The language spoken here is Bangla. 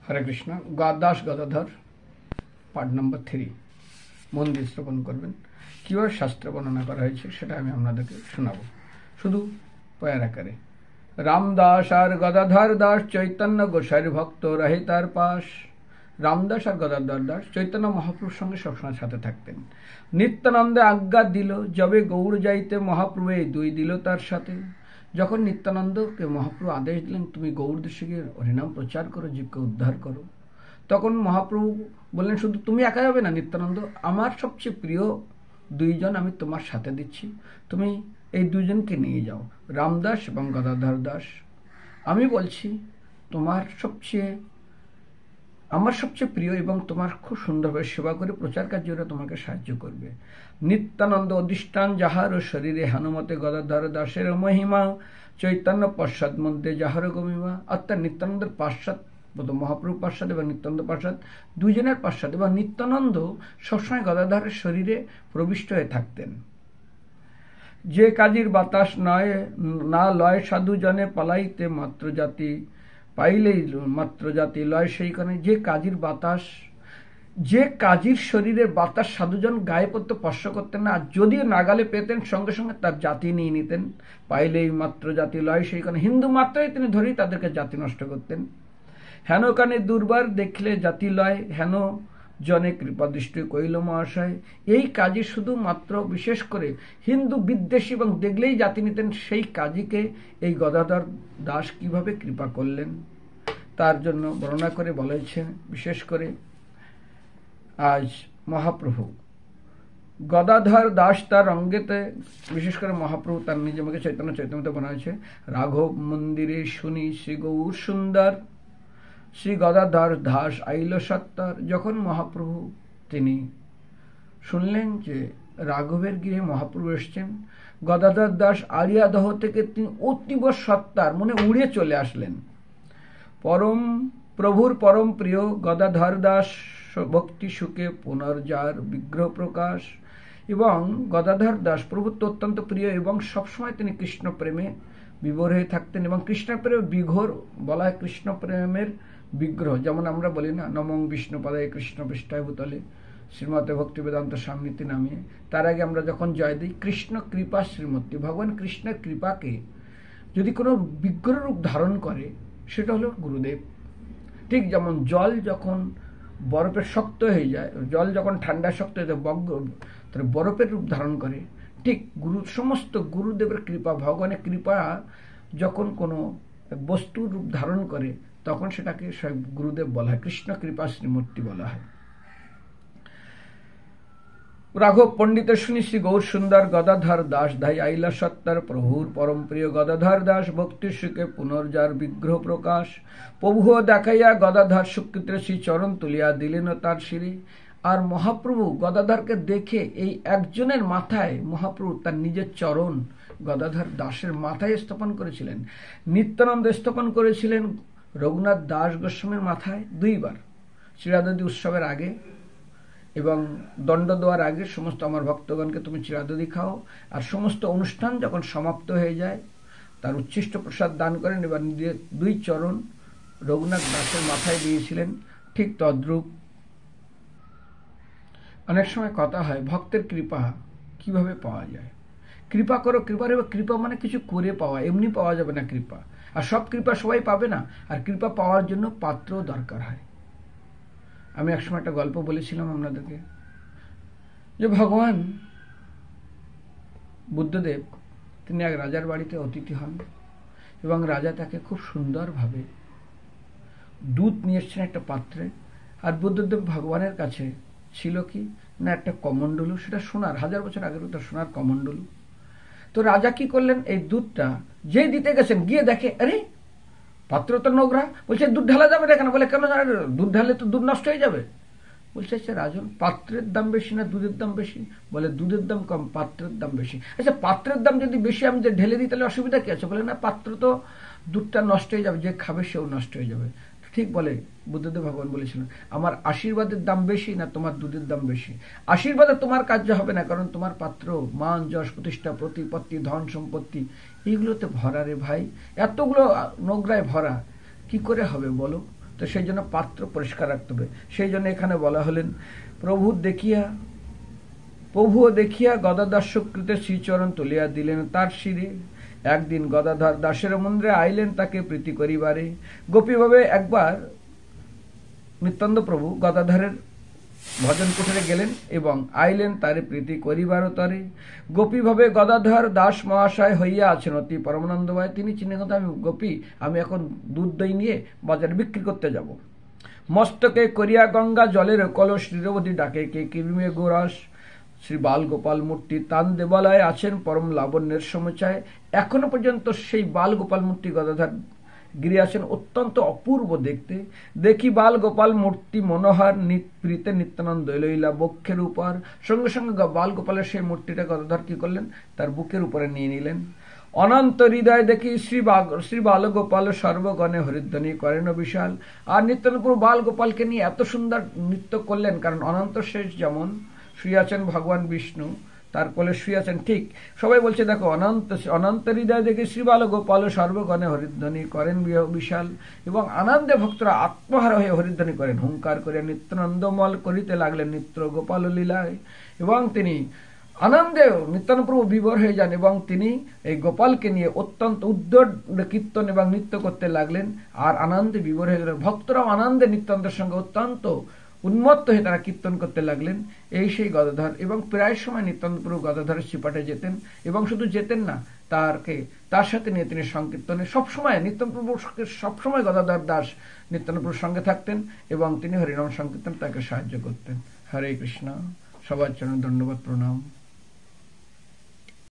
হরে কৃষ্ণ। দাস গদাধর পার্ট নাম্বার 3 মন দিয়ে শ্রবণ করবেন। কীভাবে শাস্ত্রে বর্ণনা করা হয়েছে সেটা আমি আপনাদেরকে শোনাবো, শুধু পয়ার আকারে। রামদাস আর গদাধর দাস চৈতন্য গোসাইর ভক্ত রহে তার পাশ। রামদাস আর গদাধর দাস চৈতন্য মহাপ্রভুর সঙ্গে সবসময় সাথে থাকতেন। নিত্যানন্দে আজ্ঞা দিল, যবে গৌড় যাইতে মহাপ্রভু এই দুই দিল তার সাথে। যখন নিত্যানন্দকে মহাপ্রভু আদেশ দিলেন তুমি গৌড় দেশে গিয়ে হরিনাম প্রচার করো, জীবকে উদ্ধার করো, তখন মহাপ্রভু বললেন শুধু তুমি একা যাবে না নিত্যানন্দ, আমার সবচেয়ে প্রিয় দুইজন আমি তোমার সাথে দিচ্ছি, তুমি এই দুজনকে নিয়ে যাও, রামদাস এবং গদাধর দাস। আমি বলছি আমার সবচেয়ে প্রিয় এবং তোমার খুব সুন্দরভাবে সেবা করে প্রচার কার্যে ওরা তোমাকে সাহায্য করবে। নিত্যানন্দ অধিষ্ঠান যাহার ও শরীরে হানুমতে গদাধর দাসের মহিমা, চৈতন্য পশ্চাৎ মধ্যে যাহার গমিমা। অর্থাৎ নিত্যানন্দের পাশ্চাৎ, মহাপ্রভু পাশ্চাৎ এবং নিত্যানন্দ পাশ্চাৎ, দুইজনের পাশ্চাৎ, এবং নিত্যানন্দ সবসময় গদাধরের শরীরে প্রবিষ্ট হয়ে থাকতেন। যে কাজীর বাতাস নয় না লয় সাধু জনে পালাইতে মাত্র জাতি, পাইলেই মাত্র জাতি লয় সেই কারণে। যে কাজীর শরীরের বাতাস সাধুজন গায়ে পড়তে স্পর্শ করতেন না, আর যদিও নাগালে পেতেন সঙ্গে সঙ্গে তার জাতি নিয়ে নিতেন, পাইলেই মাত্র জাতি লয় সেই কারণে। হিন্দু মাত্রই তিনি ধরেই তাদেরকে জাতি নষ্ট করতেন। হেন কানে দুর্বার দেখলে জাতি লয়, হেন জনে কৃপাদৃষ্টি কইল মহাশয়। এই কাজী শুধুমাত্র বিশেষ করে হিন্দু বিদ্বেষী এবং দেখলেই জাতি নিতেন, সেই কাজীকে এই গদাধর দাস কিভাবে কৃপা করলেন তার জন্য বর্ণনা করে বলেছেন। বিশেষ করে আজ মহাপ্রভু গদাধর দাস তার অঙ্গেতে, বিশেষ করে মহাপ্রভু তার নিজে মুখে চৈতন্যতে বলা হয়েছে, রাঘব মন্দিরে শুনি শ্রী গৌর সুন্দর, শ্রী গদাধর দাস আইল সত্তর। যখন মহাপ্রভু তিনি শুনলেন যে রাঘবের গৃহে মহাপ্রভু এসছেন, গদাধর দাস আলিয়াদহ থেকে তিনি অতীব সত্তার মনে উড়ে চলে আসলেন। প্রভুর পরম প্রিয় গদাধর দাস ভক্তি সুখে পুনর্যার বিগ্রহ প্রকাশ। এবং গদাধর দাস প্রভুর তো অত্যন্ত প্রিয় এবং সবসময় তিনি কৃষ্ণ প্রেমে বিভোর হয়ে থাকতেন। এবং কৃষ্ণ প্রেমে বিঘোর বলা হয় কৃষ্ণ প্রেমের বিগ্রহ, যেমন আমরা বলি না নমং বিষ্ণুপদায় কৃষ্ণ পৃষ্ঠায় ভূতলে শ্রীমতে ভক্তি বেদান্ত স্বামীতি নামে। তার আগে আমরা যখন জয় দিই কৃষ্ণ কৃপা শ্রীমতী, ভগবান কৃষ্ণের কৃপাকে যদি কোনো বিগ্রহ রূপ ধারণ করে সেটা হলো গুরুদেব। ঠিক যেমন জল যখন বরফের শক্ত হয়ে যায়, জল যখন ঠান্ডা শক্ত হয়ে যায় বরফের রূপ ধারণ করে, ঠিক সমস্ত গুরুদেবের কৃপা, ভগবানের কৃপা যখন কোনো বস্তুর রূপ ধারণ করে তখন সেটাকে গুরুদেব বলা হয়, কৃষ্ণ কৃপা শ্রীমূর্তি বলা হয়। রাঘব পণ্ডিত শুনি শ্রী গৌর সুন্দর, গদাধর দাস ধাই আইলা সত্তর, প্রভুর পরম প্রিয় গদাধর দাস ভক্তির সুখে পুনর্যার বিগ্রহ প্রকাশ। প্রভু দেখাইয়া গদাধর সুকৃত শ্রী চরণ তুলিয়া দিলেন তার শিরে। আর মহাপ্রভু গদাধরকে দেখে এই একজনের মাথায় মহাপ্রভু তার নিজের চরণ গদাধর দাসের মাথায় স্থাপন করেছিলেন। নিত্যানন্দ স্থাপন করেছিলেন রঘুনাথ দাস গোস্বামীর মাথায় দুইবার, চিরাদদি উৎসবের আগে এবং দণ্ড দেওয়ার আগে সমস্ত আমার ভক্তগণকে তুমি চিরাদদি খাও। আর সমস্ত অনুষ্ঠান যখন সমাপ্ত হয়ে যায় তার উচ্ছিষ্ট প্রসাদ দান করেন এবং নিজের দুই চরণ রঘুনাথ দাসের মাথায় দিয়েছিলেন। ঠিক তদ্রূপ অনেক সময় কথা হয় ভক্তের কৃপা কিভাবে পাওয়া যায়। কৃপা করো, কৃপা মানে কিছু করে পাওয়া, এমনি পাওয়া যাবে না কৃপা। আর সব কৃপা সবাই পাবে না, আর কৃপা পাওয়ার জন্য পাত্র দরকার হয়। আমি একসময় একটা গল্প বলেছিলাম আপনাদেরকে যে ভগবান বুদ্ধদেব তিনি এক রাজার বাড়িতে অতিথি হন এবং রাজা তাকে খুব সুন্দরভাবে দুধ নিয়ে এসছেন একটা পাত্রে। আর বুদ্ধদেব ভগবানের কাছে ছিল কি না একটা কমণ্ডলু, সেটা সোনার, 1000 বছর আগের তো সোনার কমণ্ডলু। তো রাজা কি করলেন, এই দুধটা যে দিতে গেছেন গিয়ে দেখে আরে পাত্র তো নোংরা, বলছে দুধ ঢালা যাবে না কেন? বলে কেন, দুধ ঢালে তো দুধ নষ্ট হয়ে যাবে। বলছে আচ্ছা রাজন, পাত্রের দাম বেশি না দুধের দাম বেশি? বলে দুধের দাম কম, পাত্রের দাম বেশি। আচ্ছা পাত্রের দাম যদি বেশি আমি যে ঢেলে দিই তাহলে অসুবিধা কি আছে? বলে না, পাত্র তো দুধটা নষ্ট হয়ে যাবে, যে খাবে সেও নষ্ট হয়ে যাবে। ঠিক বলে বুদ্ধদেব ভগবান বলেছিলেন আমার আশীর্বাদের দাম বেশি না তোমার দুধের দাম বেশি? আশীর্বাদে তোমার কার্য হবে না, কারণ তোমার পাত্র মান যশ প্রতিষ্ঠা প্রতিপত্তি ধন সম্পত্তি এইগুলোতে ভরা রে ভাই, এতগুলো নোংরায় ভরা, কি করে হবে বলো? তো সেই জন্য পাত্র পরিষ্কার রাখতে হবে। সেই জন্য এখানে বলা হলেন, প্রভুও দেখিয়া গদাধর সুকৃতে শ্রীচরণ তুলিয়া দিলেন তার শিরে। একদিন গদাধর দাসের মন্দিরে আইলেন তাকে প্রীতি করিবারে। গোপীভাবে একবার নিত্যানন্দ প্রভু গদাধরের ভজন কুটিরে গেলেন এবং আইলেন তারে প্রীতি করিবার তরে। গোপীভাবে গদাধর দাস মহাশয় হইয়া আছেন অতি পরমানন্দময়। তিনি চিন্তা করতেন, আমি গোপী, আমি এখন দুধ দই নিয়ে বাজারে বিক্রি করতে যাব। মস্তকে করিয়া গঙ্গা জলের কলস নিরবধি ডাকে কে কিরিমে গোরাস। শ্রী বাল গোপাল মূর্তি তান দেবালয়ে আছেন পরম লাবণ্যের সমুচায়। এখনো পর্যন্ত সেই বাল গোপাল মূর্তি গদাধর গিরি আছেন, অত্যন্ত অপূর্ব দেখতে। দেখি বাল গোপাল মূর্তি মনোহর প্রীতে নিত্যানন্দ লইলা বক্ষের উপর। সঙ্গে সঙ্গে বাল গোপালের সেই মূর্তিটা গদাধর কি করলেন, তার বুকের উপরে নিয়ে নিলেন। অনন্ত হৃদয় দেখি শ্রী বাল গোপাল সর্বগণে হরিধ্বনি করেন বিশাল। আর নিত্যানন্দ প্রভু বাল গোপালকে নিয়ে এত সুন্দর নৃত্য করলেন, কারণ অনন্ত শেষ যেমন শুয়ে আছেন ভগবান বিষ্ণু, তার কোলে শুয়ে আছেন, ঠিক সবাই বলছে দেখো অনন্ত হৃদয় দেখে শ্রী বাল গোপাল সর্বগণে হরিধ্বনি করেন বিশাল। এবং আনন্দে ভক্তরা আত্মহারা হয়ে হরিধ্বনি করেন, হুঙ্কার করে নিত্যানন্দমল করিতে লাগলেন নিত্য গোপাল লীলায়। এবং তিনি আনন্দে নিত্যানন্দ প্রভু বিভোর হয়ে যান এবং তিনি এই গোপালকে নিয়ে অত্যন্ত উদ্যোগ কীর্তন এবং নৃত্য করতে লাগলেন আর আনন্দে বিভোর হয়ে গেলেন। ভক্তরাও আনন্দে নিত্যানন্দের সঙ্গে অত্যন্ত উন্মত্ত হয়ে তারা কীর্তন করতে লাগলেন। এই সেই গদাধর। এবং প্রায় সময় নিত্যানন্দ প্রভু গদাধরের চিপাটে যেতেন এবং শুধু যেতেন না, তার সাথে নিয়ে তিনি সংকীর্তনে সবসময় নিত্যানন্দ প্রভু সবসময় গদাধর দাস নিত্যানন্দ প্রভুর সঙ্গে থাকতেন এবং তিনি হরিনাম সংকীর্তন তাকে সাহায্য করতেন। হরে কৃষ্ণ। সবার জন্য ধন্যবাদ, প্রণাম।